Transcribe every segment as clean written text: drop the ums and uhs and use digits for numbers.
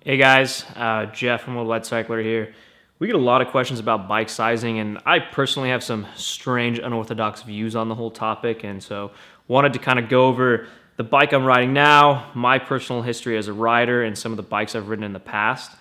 Hey guys, Jeff from Worldwide Cyclery here. We get a lot of questions about bike sizing, and I personally have some strange, unorthodox views on the whole topic, and so wanted to kind of go over the bike I'm riding now, my personal history as a rider, and some of the bikes I've ridden in the past.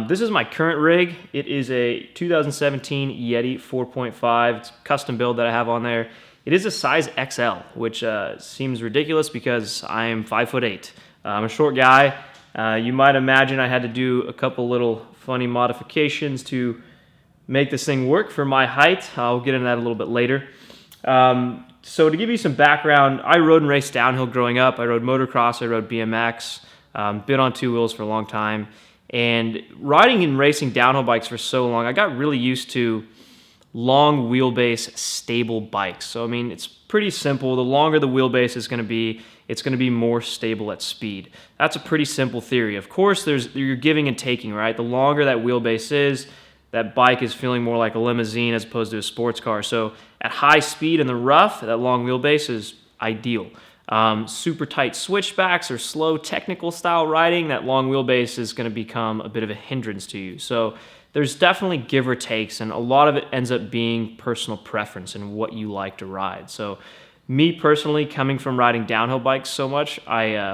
This is my current rig. It is a 2017 Yeti 4.5. It's a custom build that I have on there. It is a size XL, which seems ridiculous because I'm 5'8". I'm a short guy. You might imagine I had to do a couple little funny modifications to make this thing work for my height. I'll get into that a little bit later. So to give you some background, I rode and raced downhill growing up. I rode motocross, I rode BMX, been on two wheels for a long time. And riding and racing downhill bikes for so long, I got really used to long wheelbase stable bikes. So I mean, it's pretty simple. The longer the wheelbase is going to be, it's going to be more stable at speed. That's a pretty simple theory. Of course, you're giving and taking, right? The longer that wheelbase is, that bike is feeling more like a limousine as opposed to a sports car. So at high speed in the rough, that long wheelbase is ideal. Super tight switchbacks or slow technical style riding, that long wheelbase is going to become a bit of a hindrance to you. So there's definitely give or takes, and a lot of it ends up being personal preference and what you like to ride. So me personally, coming from riding downhill bikes so much, originally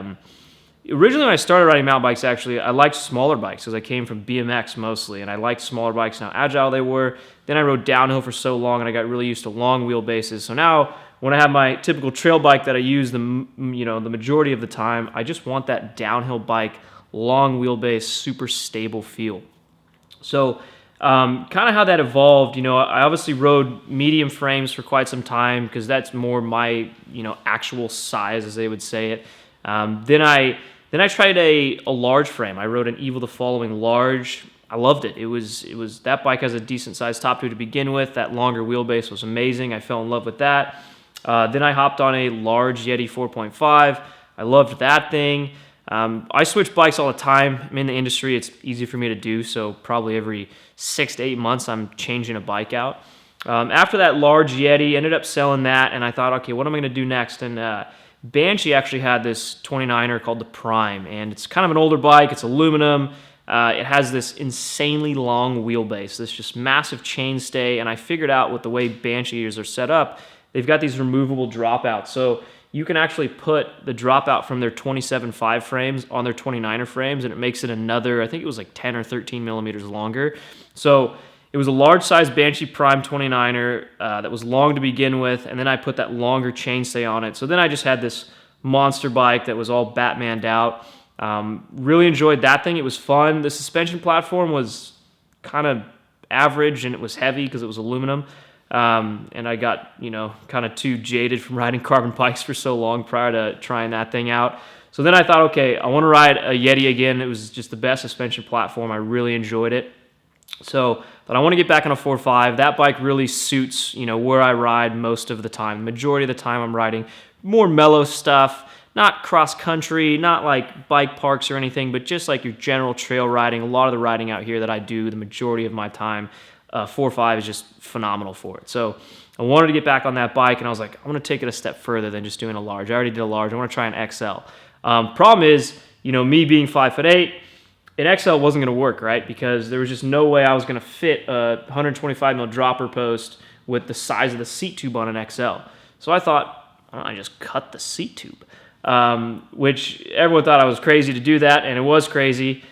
when I started riding mountain bikes, actually, I liked smaller bikes because I came from BMX mostly, and I liked smaller bikes and how agile they were. Then I rode downhill for so long, and I got really used to long wheelbases. So now, when I have my typical trail bike that I use the majority of the time, I just want that downhill bike, long wheelbase, super stable feel. So kind of how that evolved, I obviously rode medium frames for quite some time because that's more my, actual size, as they would say it. Then I tried a large frame. I rode an Evil the Following large. I loved it. It was that bike has a decent sized top to begin with. That longer wheelbase was amazing. I fell in love with that. Then I hopped on a large Yeti 4.5. I loved that thing. I switch bikes all the time. I'm in the industry. It's easy for me to do, so probably every 6 to 8 months I'm changing a bike out. After that large Yeti, ended up selling that, and I thought, okay, what am I going to do next? And Banshee actually had this 29er called the Prime, and it's kind of an older bike. It's aluminum. It has this insanely long wheelbase, this just massive chainstay, and I figured out with the way Banshees are set up, they've got these removable dropouts. So you can actually put the dropout from their 27.5 frames on their 29er frames, and it makes it another, I think it was like 10 or 13 millimeters longer. So it was a large size Banshee Prime 29er that was long to begin with, and then I put that longer chainstay on it. So then I just had this monster bike that was all Batmaned out. Really enjoyed that thing. It was fun. The suspension platform was kind of average, and it was heavy because it was aluminum. And I got, kind of too jaded from riding carbon bikes for so long prior to trying that thing out. So then I thought, okay, I want to ride a Yeti again. It was just the best suspension platform. I really enjoyed it. So, but I want to get back on a 4.5. That bike really suits, where I ride most of the time. Majority of the time I'm riding more mellow stuff, not cross country, not like bike parks or anything, but just like your general trail riding. A lot of the riding out here that I do, the majority of my time, 4.5 is just phenomenal for it. So I wanted to get back on that bike, and I was like, I want to take it a step further than just doing a large. I already did a large. I want to try an XL. Problem is, me being 5'8", an XL wasn't going to work, right? Because there was just no way I was going to fit a 125 mil dropper post with the size of the seat tube on an XL. So I thought, why don't I just cut the seat tube? Which everyone thought I was crazy to do that, and it was crazy.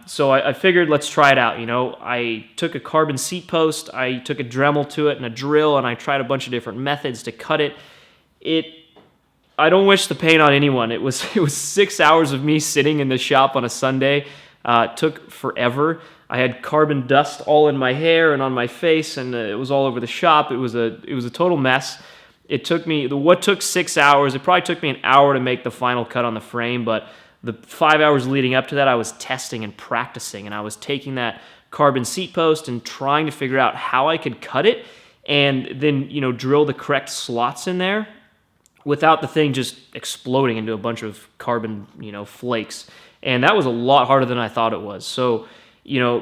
So I figured let's try it out. I took a carbon seat post, I took a Dremel to it and a drill, and I tried a bunch of different methods to cut it. I don't wish the pain on anyone. It was 6 hours of me sitting in the shop on a Sunday. It took forever. I had carbon dust all in my hair and on my face, and it was all over the shop. It was a total mess. It took me, what took 6 hours, it probably took me an hour to make the final cut on the frame, but the 5 hours leading up to that, I was testing and practicing, and I was taking that carbon seat post and trying to figure out how I could cut it and then, drill the correct slots in there without the thing just exploding into a bunch of carbon, flakes. And that was a lot harder than I thought it was. So,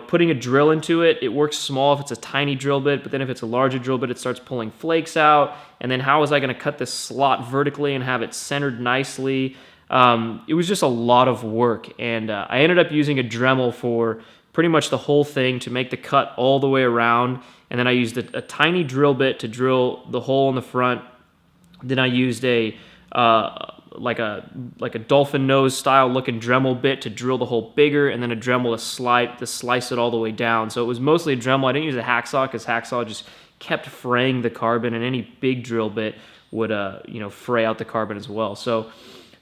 putting a drill into it, it works small if it's a tiny drill bit, but then if it's a larger drill bit, it starts pulling flakes out. And then how was I going to cut this slot vertically and have it centered nicely? it was just a lot of work. And I ended up using a Dremel for pretty much the whole thing to make the cut all the way around. And then I used a tiny drill bit to drill the hole in the front. Then I used a like a dolphin nose style looking Dremel bit to drill the hole bigger, and then a Dremel to slice it all the way down. So it was mostly a Dremel. I didn't use a hacksaw because hacksaw just kept fraying the carbon, and any big drill bit would fray out the carbon as well. So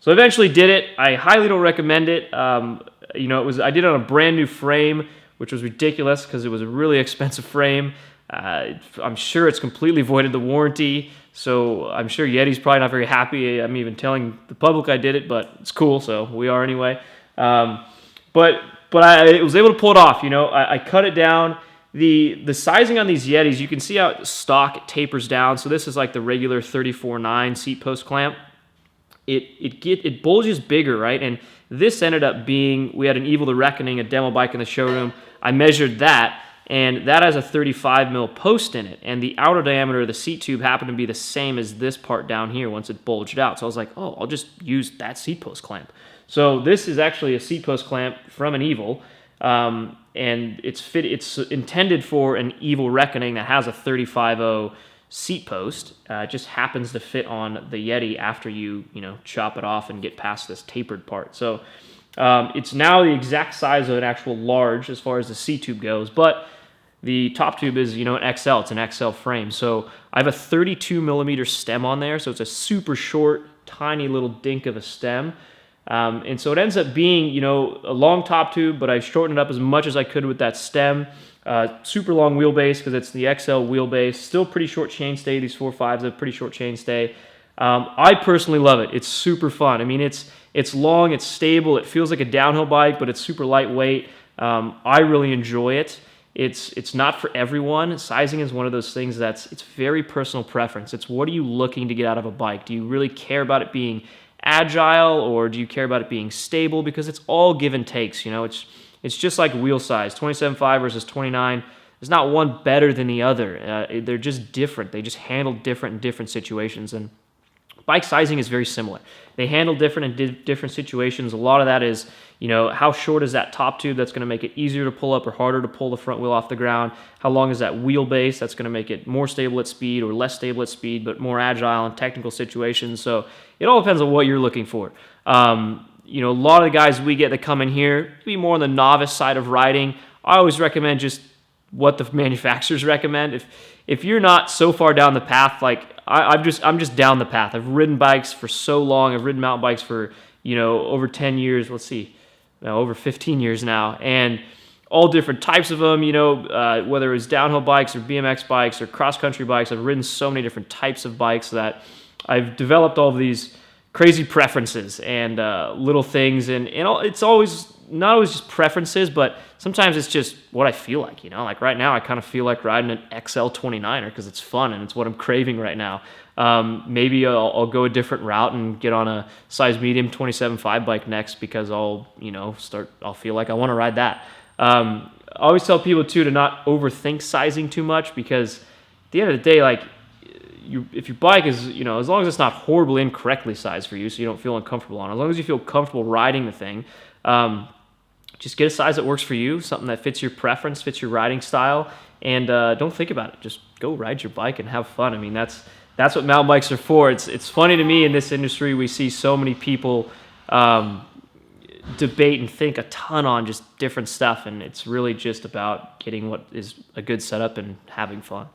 eventually did it. I highly don't recommend it. I did it on a brand new frame, which was ridiculous because it was a really expensive frame. I'm sure it's completely voided the warranty, so I'm sure Yeti's probably not very happy. I'm even telling the public I did it, but it's cool, so we are anyway. But I was able to pull it off. I cut it down. The sizing on these Yetis, you can see how stock tapers down. So this is like the regular 34.9 seat post clamp. It bulges bigger, right? And this ended up being, we had an Evil the Reckoning, a demo bike in the showroom. I measured that, and that has a 35 mil post in it. And the outer diameter of the seat tube happened to be the same as this part down here once it bulged out. So I was like, oh, I'll just use that seat post clamp. So this is actually a seat post clamp from an Evil, and it's intended for an Evil Reckoning that has a 35.0 seat post. It just happens to fit on the Yeti after you chop it off and get past this tapered part. So it's now the exact size of an actual large as far as the seat tube goes, but the top tube is an XL. It's an XL frame. So I have a 32 millimeter stem on there, so it's a super short, tiny little dink of a stem. And so it ends up being a long top tube, but I shortened it up as much as I could with that stem. Super long wheelbase because it's the XL wheelbase. Still pretty short chainstay. These 4.5s have a pretty short chainstay. I personally love it. It's super fun. I mean, it's long, it's stable, it feels like a downhill bike, but it's super lightweight. I really enjoy it. It's not for everyone. Sizing is one of those things it's very personal preference. It's what are you looking to get out of a bike? Do you really care about it being agile, or do you care about it being stable? Because it's all give and takes. It's just like wheel size, 27.5 versus 29. There's not one better than the other. They're just different. They just handle different in different situations. And bike sizing is very similar. They handle different in different situations. A lot of that is, how short is that top tube that's going to make it easier to pull up or harder to pull the front wheel off the ground? How long is that wheelbase that's going to make it more stable at speed or less stable at speed, but more agile in technical situations? So it all depends on what you're looking for. A lot of the guys we get that come in here be more on the novice side of riding. I always recommend just what the manufacturers recommend. If you're not so far down the path, like I'm just down the path. I've ridden bikes for so long. I've ridden mountain bikes for over 10 years. Over 15 years now, and all different types of them. Whether it was downhill bikes or BMX bikes or cross country bikes. I've ridden so many different types of bikes that I've developed all of these crazy preferences and little things, and it's always not always just preferences, but sometimes it's just what I feel like. Like right now I kind of feel like riding an XL 29er because it's fun and it's what I'm craving right now. Maybe I'll go a different route and get on a size medium 27.5 bike next because I'll feel like I want to ride that. I always tell people too to not overthink sizing too much, because at the end of the day, like, if your bike is, as long as it's not horribly incorrectly sized for you, so you don't feel uncomfortable on it, as long as you feel comfortable riding the thing, just get a size that works for you, something that fits your preference, fits your riding style, and don't think about it. Just go ride your bike and have fun. I mean, that's what mountain bikes are for. It's funny to me in this industry, we see so many people debate and think a ton on just different stuff, and it's really just about getting what is a good setup and having fun.